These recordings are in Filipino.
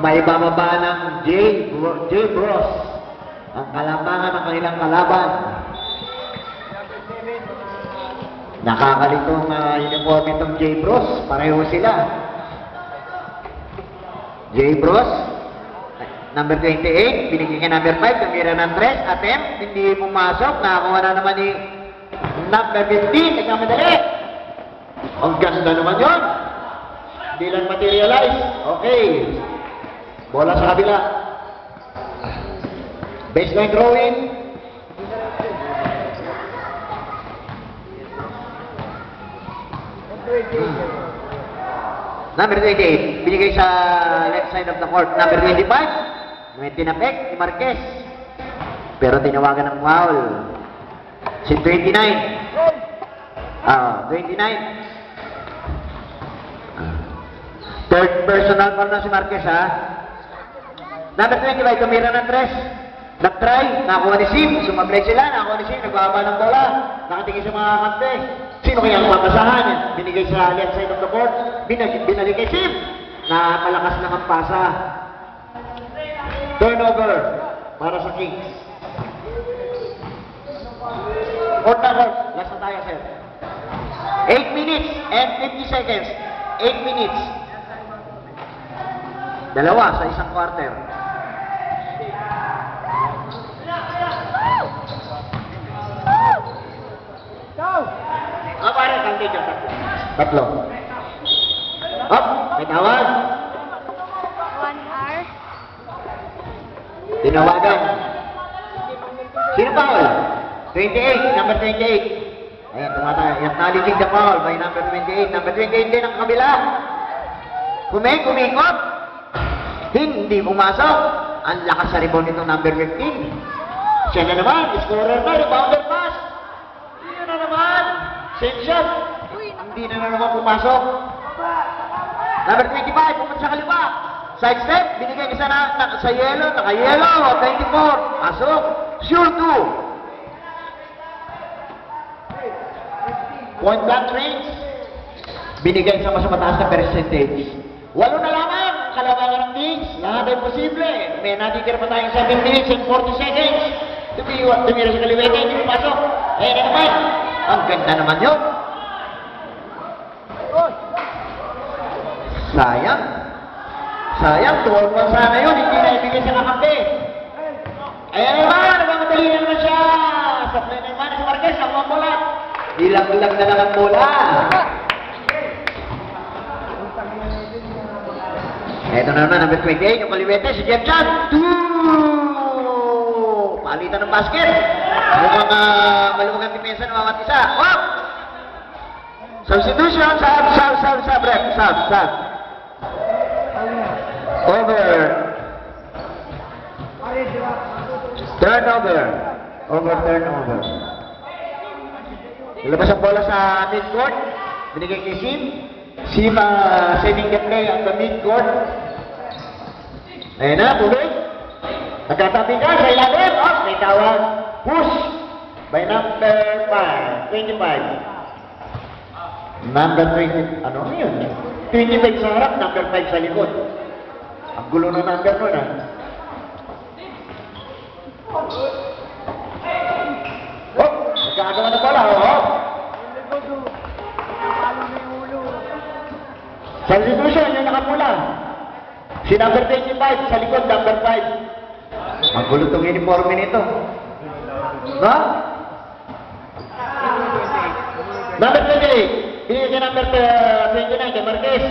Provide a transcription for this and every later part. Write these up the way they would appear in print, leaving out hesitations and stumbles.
May bababa ng J. Bros. Ang kalabangan ng kanilang kalaban. Nakakalitong uniform itong J. Bros. Pareho sila. J. Bros. Number 28, binigyan kay number 5, tumira ng 3, attempt, hindi pumasok, nakakuha na naman ni number 15, nagkamadali. Ang ganda naman yun. Hindi lang materialize. Okay. Bola sa kabila. Baseline throwing. Number 28, binigay sa left side of the court. Number 25, may tinapek ni Marquez. Pero tinawagan ng foul. Si 29. 29. Third personal foul na si Marquez, ha? Number 25, tumira ng 3. Nag-try, nakakuha ni Sim. Sumablay sila, nakakuha ni Sim. Nagbaba ng bola. Nakatingin sa mga kante. Sino kaya ang mapasahan? Binigay sa left side of the court. Binalik kay Sim. Na malakas na ang pasa. Turnover para sa Kings. Court na court. Last na tayo, sir. 8 minutes and 50 seconds. 8 minutes. Dalawa sa isang quarter. Pare, kanti dyan. Tatlo. Up, may tawag. 1 hour. Tinawagan. Sino foul? 28, number 28. Ayan, tumatay. Acknowledging the foul by number 28. Number 28 din ang kabila. Kumikot. Hindi pumasok. Ang lakas sa rebound nitong number 15. Siya na naman, scorer na, rebounder pass. Yun na naman. Same shot. Hindi na naman pumasok. Number 25, pumunta sa kaliwa. Side step, binigay isa na sa yellow, naka-yellow, 24. Pasok. Sure 2. Point blank range. Binigay sa mas mataas na percentage. 8 na lamang. Kalabangan ng Kings. Lahat ay posible. May natitira pa tayong 7 minutes and 40 seconds. Tumira sa kaliwete, hindi pumasok. Ayan na naman. Ang ganda naman yun. Sayang, tuwag sana yun, hindi na ibigay sa kakampi. Ayan naman, nagmamadali na naman siya. Supply na naman si Marquez, ang mga bola. Dilag-dilag na lang ang bola. Ito na naman, number 28, yung kaliwete, si Jeff Chan. Palitan ng basket. Mukhang maluwag ang depensa ng mga isa. Oh! Substitution, sub. Over. Turnover. Turnover. Nilabas ang bola sa mid-court. Binigay kay Sim. Sim sending the play on the mid-court. Ayan na, tuloy. Nagkatabi ka sa ilalim. Oh, may tawag. Push by number 5. 25. Number 20. Ano yun? 25 sa harap, number 5 sa likod. Ang gulo ng number nun, ha? Oh, nagkagawa na pala, oh. Substitution, yung nakapula. Si number 25, sa likod, number 5. Ang gulo itong uniforme nito. No? Number 28, binigay siya number 29, kay Marquez.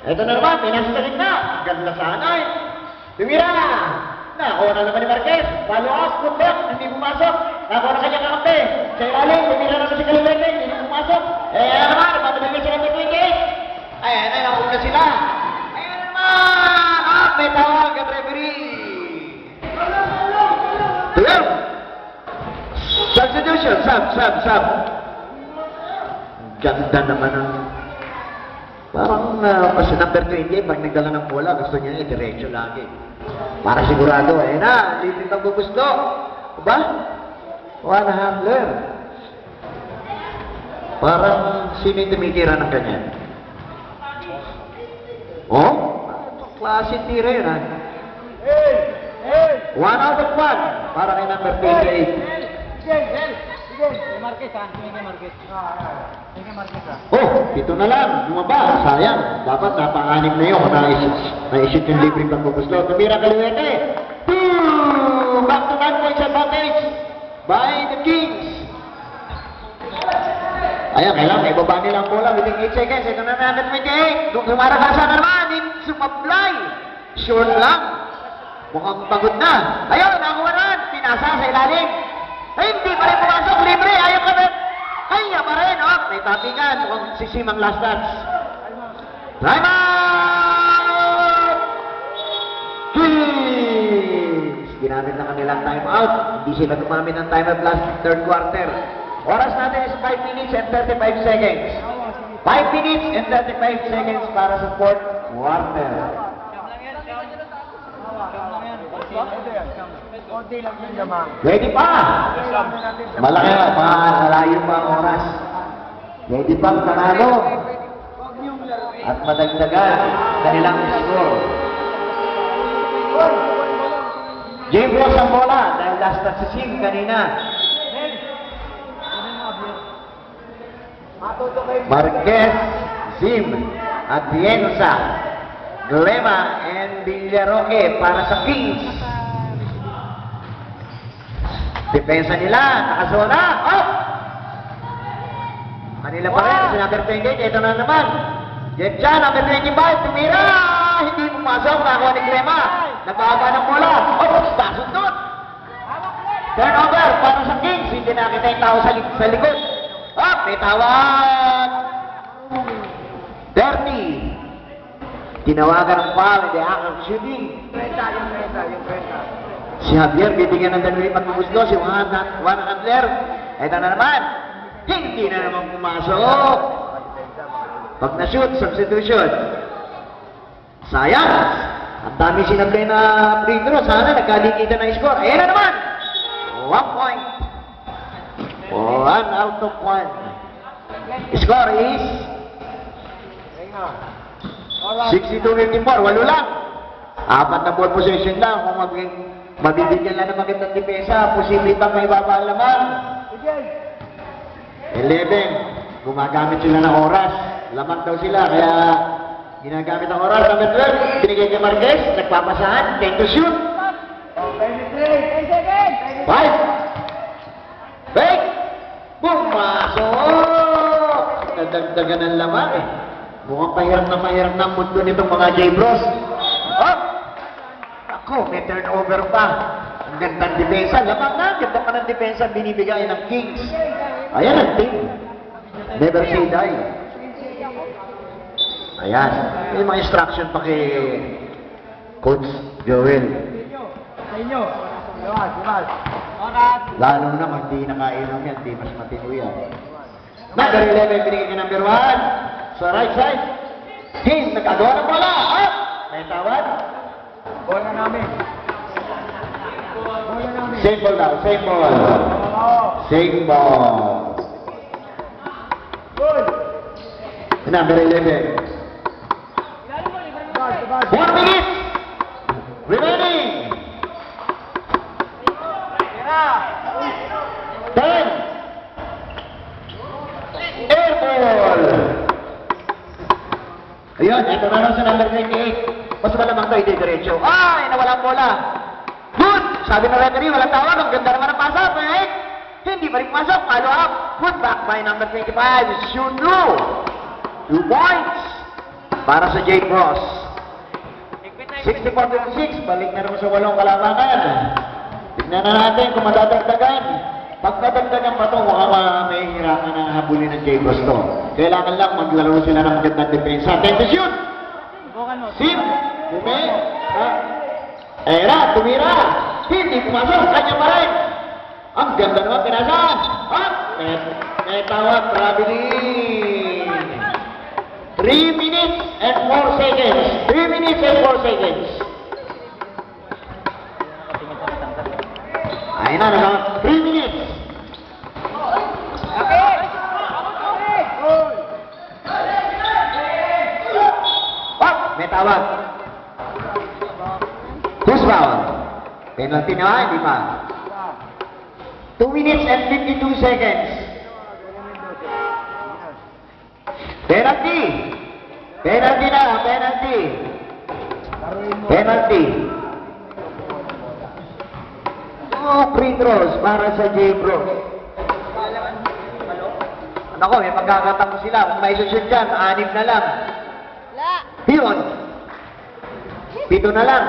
Ito na naman, pinasa sa gitna. Ganda sana eh. Tumira! Nakuha na naman ni Marquez. Follow up, put back, hindi pumasok. Nakuha na kanya kakampi. Sa ilalim, tumira naman si Calvete, hindi pumasok. Ayan na naman, papadali siya number 28. Ayan na, nakuha na sila. Ayan na naman! Ah, may tawag ang referee. Tuloy! Substitution, sub. Ganda naman ang... Parang kasi number 20, pag nagdala ng bola, gusto niya diretso lagi. Para sigurado, eh na, litit ang gusto. Diba? One handler. Parang sino yung tumitira ng ganyan? Oh? Klase tira yun, ha? 1 out of 1 para kay number 28. Oh, ito na lang. Bumaba. Sayang. Dapat napakanim na yun. Naisip yung libreng pagpupusto. Tumira Kaluwete. 2! Back to 9 points advantage by the Kings. Ayan, kailangan ibaba nila ang bola within 8 seconds. Ito na natin 28. Dumaragasa na naman. Sumablay. Sure lang. Mukhang pagod na. Ayun, nakuha na. Pinasa sa ilalim. Ay, hindi pa rin pumasok. Libre. Ayaw ka rin. Kaya pa rin. Oh, may tapingan. Mukhang sisimang last touch. Time out! Kings! Ginamit na kanilang time out. Hindi sila gumamit ng time out last third quarter. Oras natin is 5 minutes and 35 seconds. 5 minutes and 35 seconds para sa fourth quarter. Ready pa! Malaki, malayo pa ang oras. Ready pang panalo. At madagdagan kanilang score. James Ross ang bola dahil last touch si Sim kanina. Marquez, Sim, Atienza, Glema, and Villaroque para sa Kings. Depensa nila, nakasona. Oh! Kanila pa rin, si number 28, ito na naman. Jetcha, number 25, tumira! Hindi pumasok, nakakuha ni Glema. Nagbaba ng bola. Oh, pasok doon. Turnover para sa Kings. Hindi nakita yung tao sa likod. Oh, may tawag. 30. Tinawagan ng foul, hindi akong shooting. Si Javier, bibigyan ng dalawang pagkuguslo, si Juan Handler. Ito na naman. Hindi na naman pumasok. Pag na-shoot, substitution. Sayang. Ang dami sinablay na free throw. Sana nagkalikitan na score. Ayan na naman. 1 point. 1 out of 1. Score is 62-54. Walo lang. 4 na ball possession lang. Kung mabibigyan lang ng magandang depensa, posible pang may baba ang laman. 11. Gumagamit sila ng oras. Lamang daw sila, kaya ginagamit ang oras. Number 12, binigay kay Marquez, nagpapasahan, 10 to shoot. 5. Break! Pumasok! Nadagdagan ng laman eh. Mukhang mahirap na ang mundo nitong mga J-Bros. Oh! Ako, may turnover pa. Ang gandang depensa. Lamang na, ganda pa ng depensa binibigay ng Kings. Ayan ang team. Never say die. Ayan. May mga instruction pa kay Coach Joel. Lalo na kung di nakainom yan, di mas matino yan. Number 11, binigay ka number 1. Sa right side. King, nagkagawa ng bola. Up! May tawad. Bola namin. Same ball daw, same ball. Same ball. Number 11. 1 minute remaining. 10. Air ball. Ayun, ito na lang sa number 28. Mas malamang tayo diretso. Ay, nawala ang bola. Good! Sabi ng referee, walang tawag. Ang ganda naman ang pasok. Hindi pa rin pumasok. Follow up. Put back by number 25. Shoot through. 2 points. Para sa Jake Ross. 64-56. Balik na naman sa 8 kalamangan. Tignan na natin kung madadagdagan. Pag nadagdagan pa ito, mukhang may hirapan na habulin ng Jake Ross to. Kailangan lang maglaro sila ng magandang depensa. 10 to shoot. Sim. Bume. Era, tumira. Hindi pumasok. Kanya pa rin. Ang ganda naman pinasan. May tawag. Traveling. 3 minutes and 4 seconds. 3 minutes and 4 seconds. Ayun na naman. 3 minutes. May tawag. foul? Penalty na, hindi pa. 2 minutes and 52 seconds. Penalty! Penalty na, penalty! Penalty! 2 free throws para sa J-Bros. Ako, may magkakatamo sila. Kung may shoot dyan, 6 na lang. La. Yun. 7 na lang.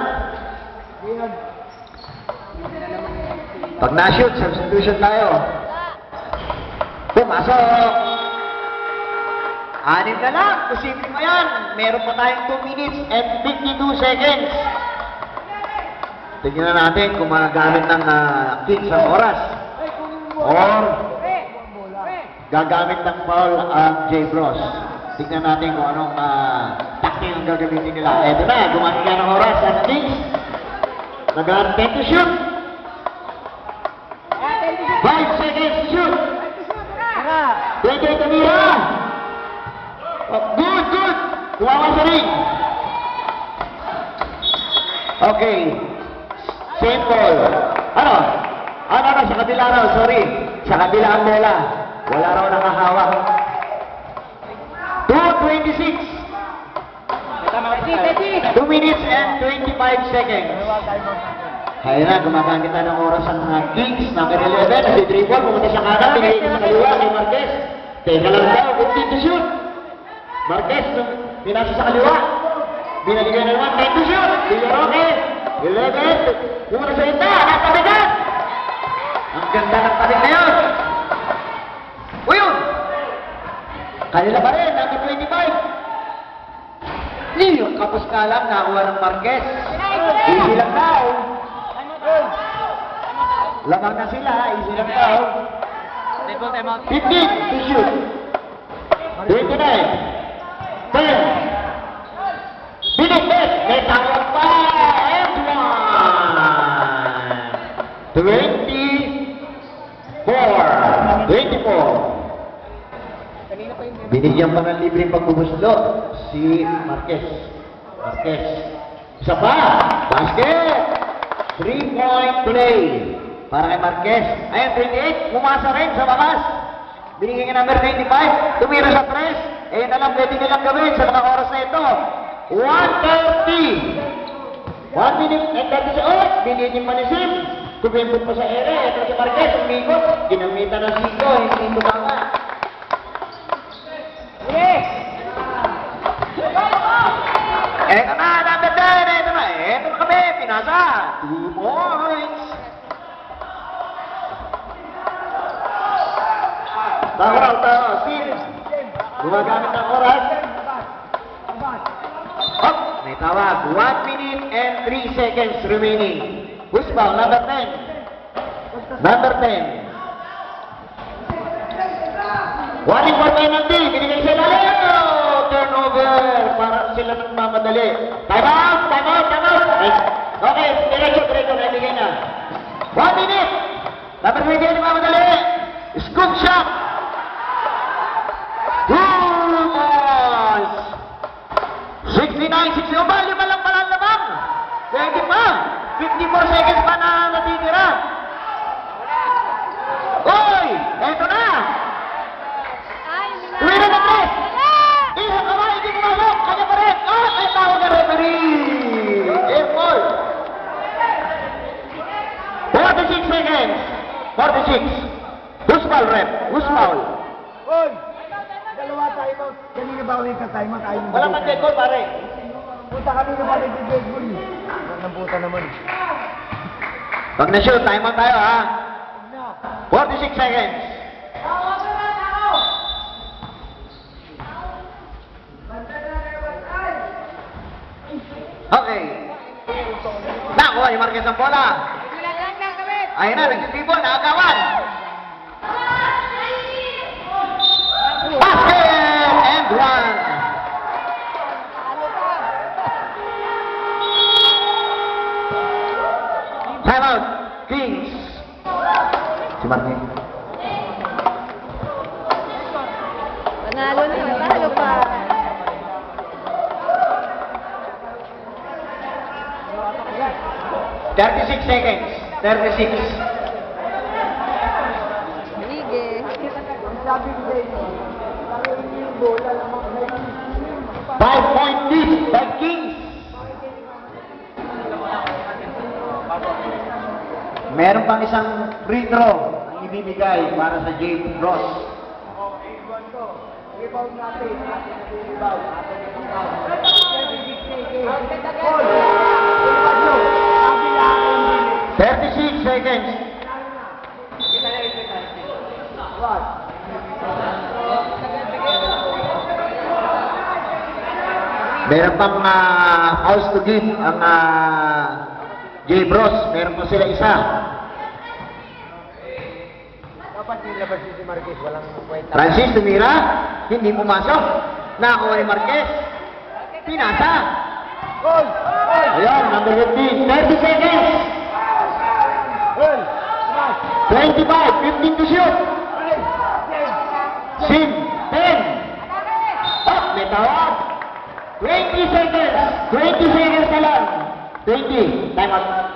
Pag na-shoot, substitution tayo. Pumasok. 6 na lang. Posible mo yan. Meron pa tayong 2 minutes and 52 seconds. Tingnan natin kung magagamit ng Kings ang oras. Or gagamit ng foul ang J-Bros. Tingnan natin kung anong tactic ang gagamitin nila. Eto na, gumamit ka ng oras ang Kings. Nag-10 to shoot. 5 seconds to shoot. 28 to mira. Oh, good, good. Kumawa sa ring. Okay. Simple. Ano? Ano, sa kabila raw, sorry. Sa kabila ang bola. Wala raw nakahawak. 2:26. 2 minutes and 25 seconds. Kaya na, gumagamit na ng oras ang Kings. Number 11, si dribble, pumunta sa kanan, pinigil sa kaliwa kay Marquez. Teka lang daw, 15 to shoot. Marquez, pinasa sa kaliwa. Binaligan na naman, 10 to shoot. Roque, 11, pumunta sa ita, natabigan. Ang ganda ng talig na yun. Uyun! Kanila pa rin, number 25. Yung kapos ka lang, nakuha ng Marquez. Easy lang daw. Lamang na sila, easy lang daw. 15 to shoot. 29. 10. Binigit, may tawag pa. And 1. 24. Binigyan pa ng libreng pagbubuslo si Marquez. Marquez. Isa pa. Basket. 3-point play. Para kay Marquez. Ayun, 28. Pumasa rin sa babas. Binigyan ka number 25. Tumira sa press. Eh, alam, pwede nilang gawin sa mga oras na ito. 1:30. 1 minute and 30 seconds. Binigyan pa ni Sim. Kumimpot pa sa ere. Ito si Marquez. Umikot. Ginamitan ng siko. Hindi mo tama. Eto na, number 10, eto na kami, pinasa. 2 points. Tao, Sim. Gumagamit ng oras. Oh, may tawag. 1 minute and 3 seconds remaining. Who's ball? Number 10. Number 10. Warning for penalty. Binigay sa ilalim. Turnover. Para sila nagmamadali. Time out. Okay, diretso. Nabigay na. 1 minute. Number 20 nagmamadali. Scoop shot. 2 balls. 69. Lima lang pala ang labang. 20 pa. 54 seconds pa na natitira. Oy! Eto na! Tuwira na tres! Isang kamay, hindi kumasok! Kanya pa rin! Oh! May tawag na referee! Airball! 46 seconds! 46! Who's foul, ref? Who's foul? Hoy! Dalawa tayo mo. Kanina ba ulit ka tayo tayo mo? Walang dead ball, pare. Punta kami na balik ng dead ball. Huwag nang puta naman. Pag na-shoot, time out tayo, ha? 46 seconds. Okay. Nakuha ni Marquez ang bola. Ayun na, nag-dribble, nakagawan. Basket and 1. Time out. Kings. Si Marquez. Panalo pa. 36 seconds. 36. Sige. Ang sabi ko sa inyo, tanguin niyo yung bola ng mga kayo. 5-point lead by Kings. Meron pang isang free throw ang ibibigay para sa James Ross. Rebound natin. Atin na yung rebound. Atin na yung rebound. Paul! Tulungan nyo. Sabi lang ang bilis. 36 seconds. What? Meron pang house to give ang James Ross. Meron pa sila isa. Dapat nilabas si Marquez. Walang kwenta. Francis tumira. Hindi pumasok. Nakakuha ni Marquez. Pinasa. Paul! Paul! Ayan, number 15. 30 seconds. Paul! 25. 15 to shoot. Sim. 10. Oh, may tawag. 20 seconds. 20 seconds na lang. 20. Time out.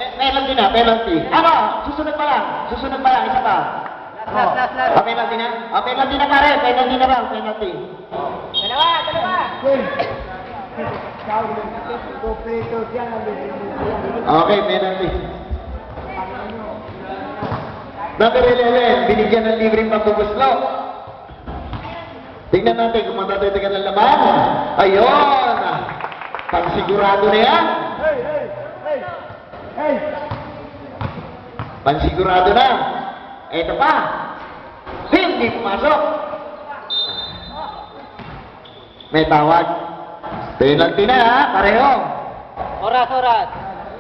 Penalty na, penalty. Ano? Susunod pa lang. Susunod pa lang. Isa pa. Oh, penalty na? Oh, penalty na pare. Penalty na lang. Penalty. Paul! Sabi lang, operator dyan ang bilis. Okay, penalty. Number 11, binigyan ng libreng pagpupuslo. Tingnan natin kung matatagal ng laman. Ayun! Pansigurado na yan. Hey! Hey! Hey! Hey! Pansigurado na. Ito pa. Hindi pumasok. May tawag. Penalty na ha, pareho. Oras.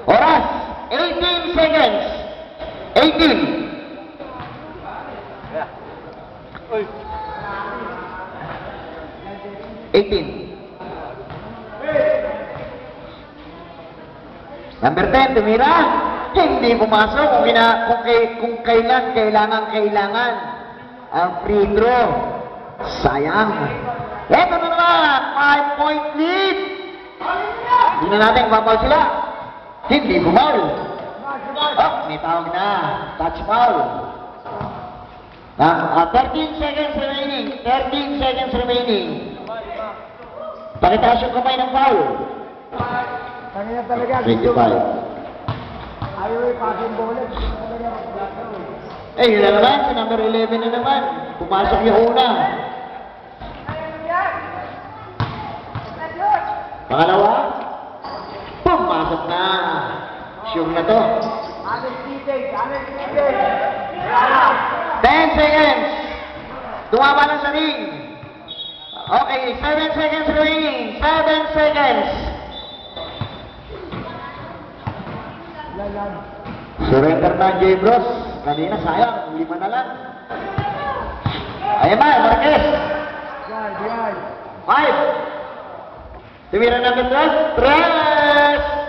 Oras, 18 seconds. 18. Uy! 18. Number 10, tumira. Hindi pumasok kung kailangan ang free throw. Sayang. Eto na naman, 5-point lead. Hindi na natin papaw sila. Hindi bumaw. Oh, may tawag na. Touch foul. 13 seconds remaining. 13 seconds remaining. Pakitaas yung kamay ng foul. Kanina talaga. 25. Ayaw pasin bola. Eh, yun na naman. Sa number 11 na naman. Pumasok yung una. Pangalawa. Pumasok na. Sure na to. Alex Kiteng! 10 seconds. Tumama lang sa ring. Okay, 7 seconds remaining. 7 seconds. Lalan. Surrender na J. Bros. Kanina sayang, 5 na lang. Ayan na, Marquez. Yan. 5. Tumira na ng 3.